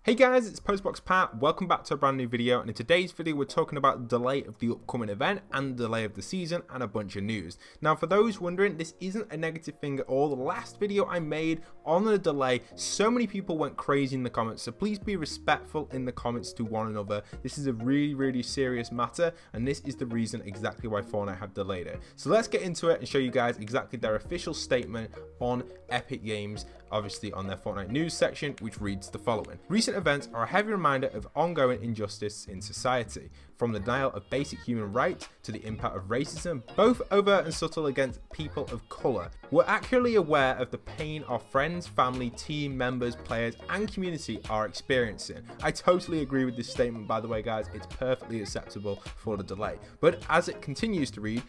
Hey guys, it's postboxpat. Welcome back to a brand new video, and in today's video we're talking about the delay of the upcoming event and the delay of the season and a bunch of news. Now for those wondering, this isn't a negative thing at all. The last video I made on the delay, so many people went crazy in the comments, so please be respectful in the comments to one another. This is a really serious matter, and this is the reason exactly why Fortnite have delayed it. So let's get into it and show you guys exactly their official statement on Epic Games, obviously on their Fortnite news section, which reads the following. Recent events are a heavy reminder of ongoing injustice in society, from the denial of basic human rights to the impact of racism, both overt and subtle, against people of colour. We're accurately aware of the pain our friends, family, team members, players and community are experiencing. I totally agree with this statement, by the way guys. It's perfectly acceptable for the delay. But as it continues to read,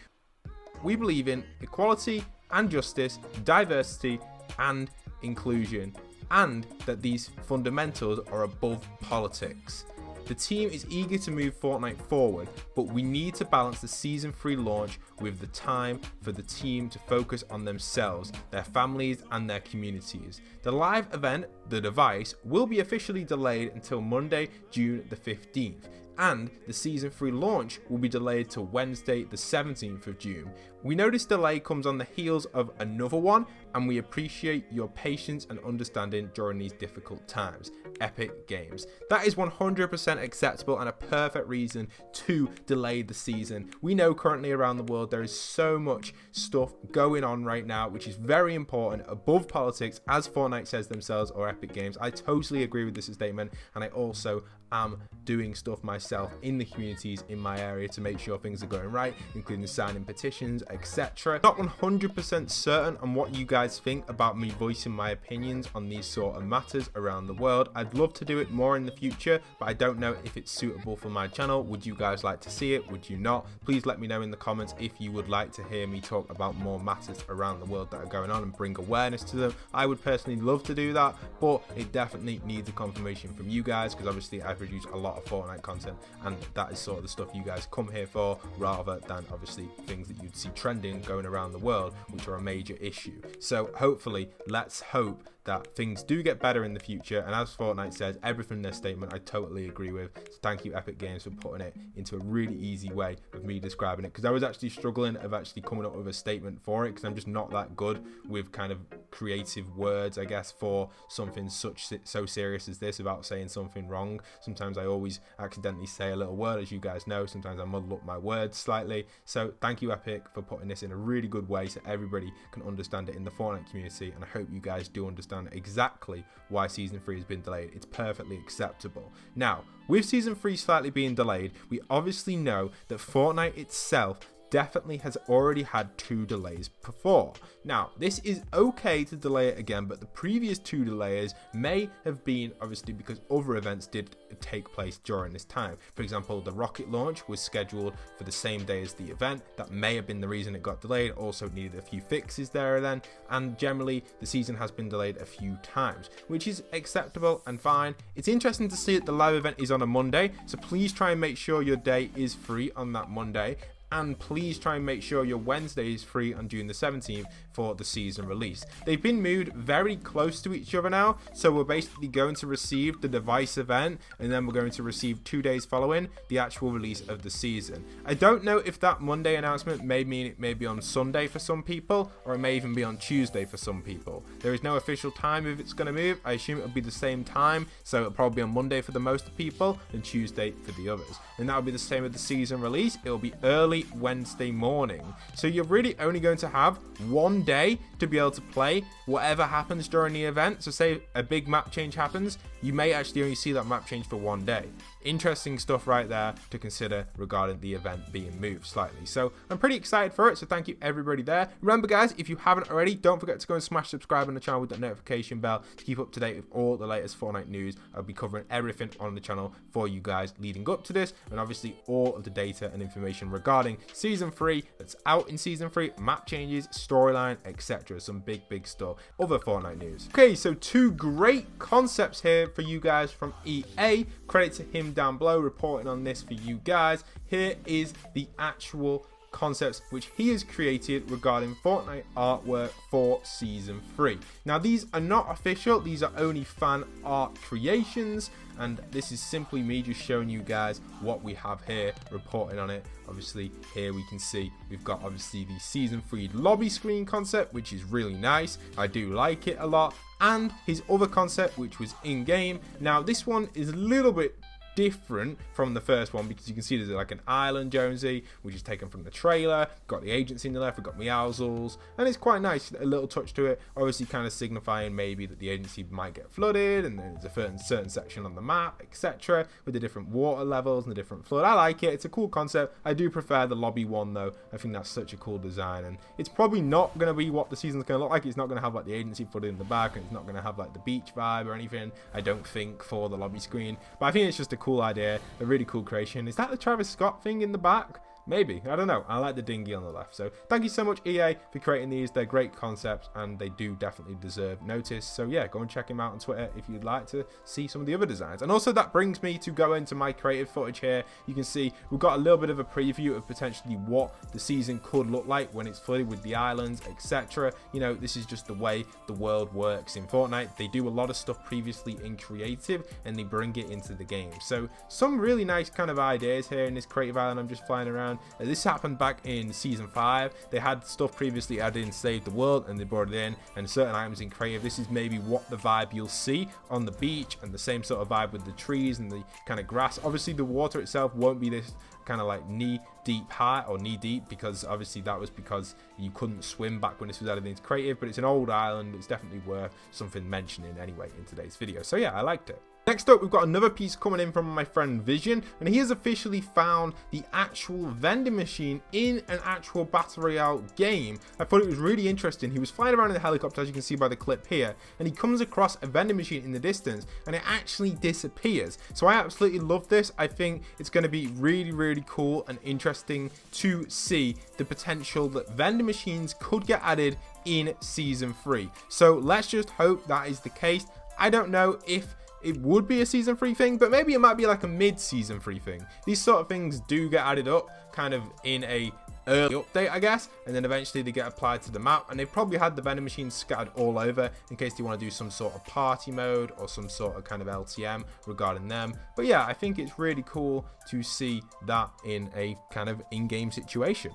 we believe in equality and justice, diversity and inclusion, and that these fundamentals are above politics. The team is eager to move Fortnite forward, but we need to balance the Season 3 launch with the time for the team to focus on themselves, their families and their communities. The live event, The Device, will be officially delayed until Monday, June the 15th. And the Season 3 launch will be delayed to Wednesday the 17th of June. We know this delay comes on the heels of another one, and we appreciate your patience and understanding during these difficult times. Epic Games. That is 100% acceptable and a perfect reason to delay the season. We know currently around the world there is so much stuff going on right now, which is very important, above politics, as Fortnite says themselves, or Epic Games. I totally agree with this statement, and I also am doing stuff myself in the communities in my area to make sure things are going right, including signing petitions, etc. Not 100% certain on what you guys think about me voicing my opinions on these sort of matters around the world. I'd love to do it more in the future, but I don't know if it's suitable for my channel. Would you guys like to see it? Would you not? Please let me know in the comments if you would like to hear me talk about more matters around the world that are going on and bring awareness to them. I would personally love to do that, but it definitely needs a confirmation from you guys, because obviously I produce a lot of Fortnite content, and that is sort of the stuff you guys come here for, rather than obviously things that you'd see trending going around the world, which are a major issue. So hopefully, let's hope that things do get better in the future, and as Fortnite says, everything in their statement I totally agree with. So thank you Epic Games for putting it into a really easy way of me describing it, because I was actually struggling of actually coming up with a statement for it, because I'm just not that good with kind of creative words, I guess, for something so serious as this, without saying something wrong. Sometimes I always accidentally say a little word, as you guys know. Sometimes I muddle up my words slightly. So thank you Epic for putting this in a really good way so everybody can understand it in the Fortnite community, and I hope you guys do understand exactly why Season 3 has been delayed. It's perfectly acceptable. Now, with Season 3 slightly being delayed, we obviously know that Fortnite itself definitely has already had 2 delays before. Now, this is okay to delay it again, but the previous 2 delays may have been obviously because other events did take place during this time. For example, the rocket launch was scheduled for the same day as the event. That may have been the reason it got delayed. Also needed a few fixes there then, and generally the season has been delayed a few times, which is acceptable and fine. It's interesting to see that the live event is on a Monday, so please try and make sure your day is free on that Monday. And please try and make sure your Wednesday is free on June the 17th for the season release. They've been moved very close to each other now, so we're basically going to receive the Device event, and then we're going to receive 2 days following the actual release of the season. I don't know if that Monday announcement may mean it may be on Sunday for some people, or it may even be on Tuesday for some people. There is no official time if it's going to move. I assume it'll be the same time, so it'll probably be on Monday for the most people and Tuesday for the others. And that'll be the same with the season release. It'll be early Wednesday morning, so you're really only going to have 1 day to be able to play whatever happens during the event. So say a big map change happens, you may actually only see that map change for 1 day. Interesting stuff right there to consider regarding the event being moved slightly. So I'm pretty excited for it, so thank you everybody there. Remember guys, if you haven't already, don't forget to go and smash subscribe on the channel with that notification bell to keep up to date with all the latest Fortnite news. I'll be covering everything on the channel for you guys leading up to this, and obviously all of the data and information regarding Season 3 that's out in Season 3, map changes, storyline, etc. Some big stuff, other Fortnite news. Okay, so 2 great concepts here for you guys from EA. Credit to him down below reporting on this for you guys. Here is the actual concepts which he has created regarding Fortnite artwork for Season 3. Now these are not official, these are only fan art creations, and this is simply me just showing you guys what we have here, reporting on it. Obviously here we can see we've got obviously the Season 3 lobby screen concept, which is really nice. I do like it a lot, and his other concept which was in game. Now this one is a little bit different from the first one because you can see there's like an island Jonesy which is taken from the trailer, got the agency in the left, we've got Meowsles, and it's quite nice, a little touch to it, obviously kind of signifying maybe that the agency might get flooded and there's a certain section on the map, etc., with the different water levels and the different flood. I like it, it's a cool concept. I do prefer the lobby one though. I think that's such a cool design, and it's probably not going to be what the season's going to look like. It's not going to have like the agency flooded in the back, and it's not going to have like the beach vibe or anything, I don't think, for the lobby screen, but I think it's just a cool idea, a really cool creation. Is that the Travis Scott thing in the back? Maybe, I don't know. I like the dinghy on the left. So thank you so much, EA, for creating these. They're great concepts and they do definitely deserve notice. So yeah, go and check him out on Twitter if you'd like to see some of the other designs. And also that brings me to go into my creative footage here. You can see we've got a little bit of a preview of potentially what the season could look like when it's flooded with the islands, etc. You know, this is just the way the world works in Fortnite. They do a lot of stuff previously in creative and they bring it into the game. So some really nice kind of ideas here in this creative island I'm just flying around. This happened back in Season 5. They had stuff previously added in Save the World and they brought it in, and certain items in creative. This is maybe what the vibe you'll see on the beach, and the same sort of vibe with the trees and the kind of grass. Obviously the water itself won't be this kind of like knee deep high or knee deep, because obviously that was because you couldn't swim back when this was added into creative, but it's an old island. It's definitely worth something mentioning anyway in today's video. So yeah, I liked it. Next up, we've got another piece coming in from my friend Vision, and he has officially found the actual vending machine in an actual Battle Royale game. I thought it was really interesting. He was flying around in a helicopter, as you can see by the clip here, and he comes across a vending machine in the distance, and it actually disappears. So I absolutely love this. I think it's going to be really, really cool and interesting to see the potential that vending machines could get added in Season 3. So let's just hope that is the case. I don't know if it would be a Season 3 thing, but maybe it might be like a mid-Season 3 thing. These sort of things do get added up kind of in a early update, I guess, and then eventually they get applied to the map, and they've probably had the vending machines scattered all over in case they want to do some sort of party mode or some sort of kind of LTM regarding them. But yeah, I think it's really cool to see that in a kind of in-game situation.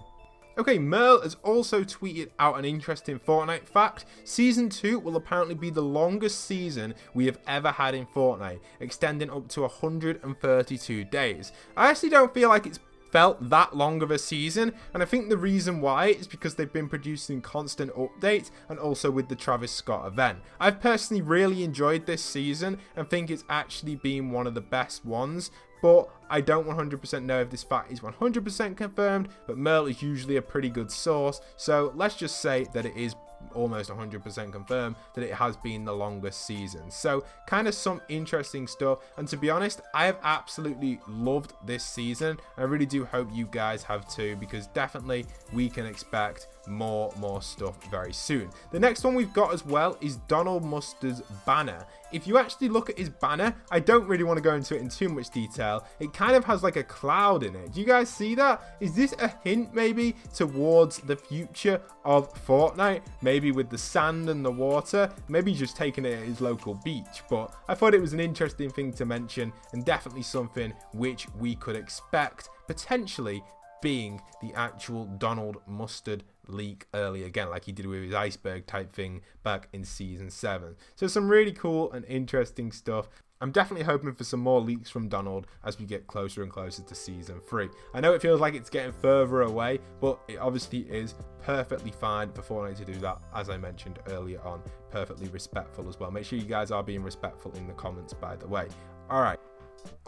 Okay, Merle has also tweeted out an interesting Fortnite fact. Season 2 will apparently be the longest season we have ever had in Fortnite, extending up to 132 days. I actually don't feel like it's felt that long of a season, and I think the reason why is because they've been producing constant updates, and also with the Travis Scott event. I've personally really enjoyed this season and think it's actually been one of the best ones, but I don't 100% know if this fact is 100% confirmed, but Merle is usually a pretty good source, so let's just say that it is almost 100% confirmed that it has been the longest season. So kind of some interesting stuff, and to be honest, I have absolutely loved this season. I really do hope you guys have too, because definitely we can expect more stuff very soon. The next one we've got as well is Donald Mustard's banner. If you actually look at his banner, I don't really want to go into it in too much detail. It kind of has like a cloud in it. Do you guys see that? Is this a hint maybe towards the future of Fortnite? Maybe with the sand and the water? Maybe just taking it at his local beach. But I thought it was an interesting thing to mention, and definitely something which we could expect potentially being the actual Donald Mustard leak early again, like he did with his iceberg type thing back in Season 7. So some really cool and interesting stuff. I'm definitely hoping for some more leaks from Donald as we get closer and closer to Season 3. I know it feels like it's getting further away, but it obviously is perfectly fine for Fortnite to do that, as I mentioned earlier on. Perfectly respectful as well. Make sure you guys are being respectful in the comments, by the way. Alright.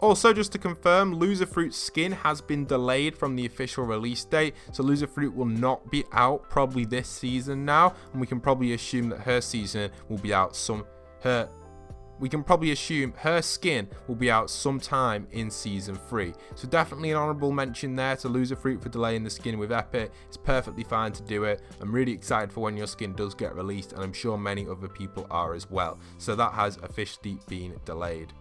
Also, just to confirm, Loser Fruit's skin has been delayed from the official release date, so Loser Fruit will not be out probably this season now, and we can probably assume that her season will be out we can probably assume her skin will be out sometime in Season 3. So definitely an honourable mention there to Loser Fruit for delaying the skin with Epic. It's perfectly fine to do it. I'm really excited for when your skin does get released, and I'm sure many other people are as well. So that has officially been delayed.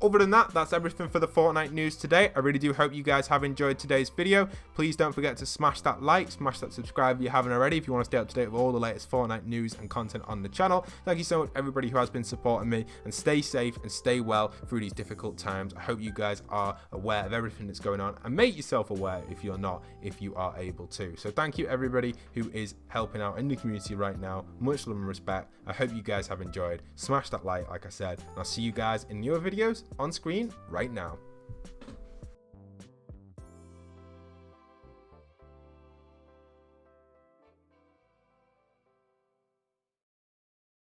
Other than that, that's everything for the Fortnite news today. I really do hope you guys have enjoyed today's video. Please don't forget to smash that like, smash that subscribe if you haven't already, if you want to stay up to date with all the latest Fortnite news and content on the channel. Thank you so much everybody who has been supporting me, and stay safe and stay well through these difficult times. I hope you guys are aware of everything that's going on, and make yourself aware if you're not, if you are able to. So thank you everybody who is helping out in the community right now. Much love and respect. I hope you guys have enjoyed. Smash that like I said, and I'll see you guys in newer videos on screen right now.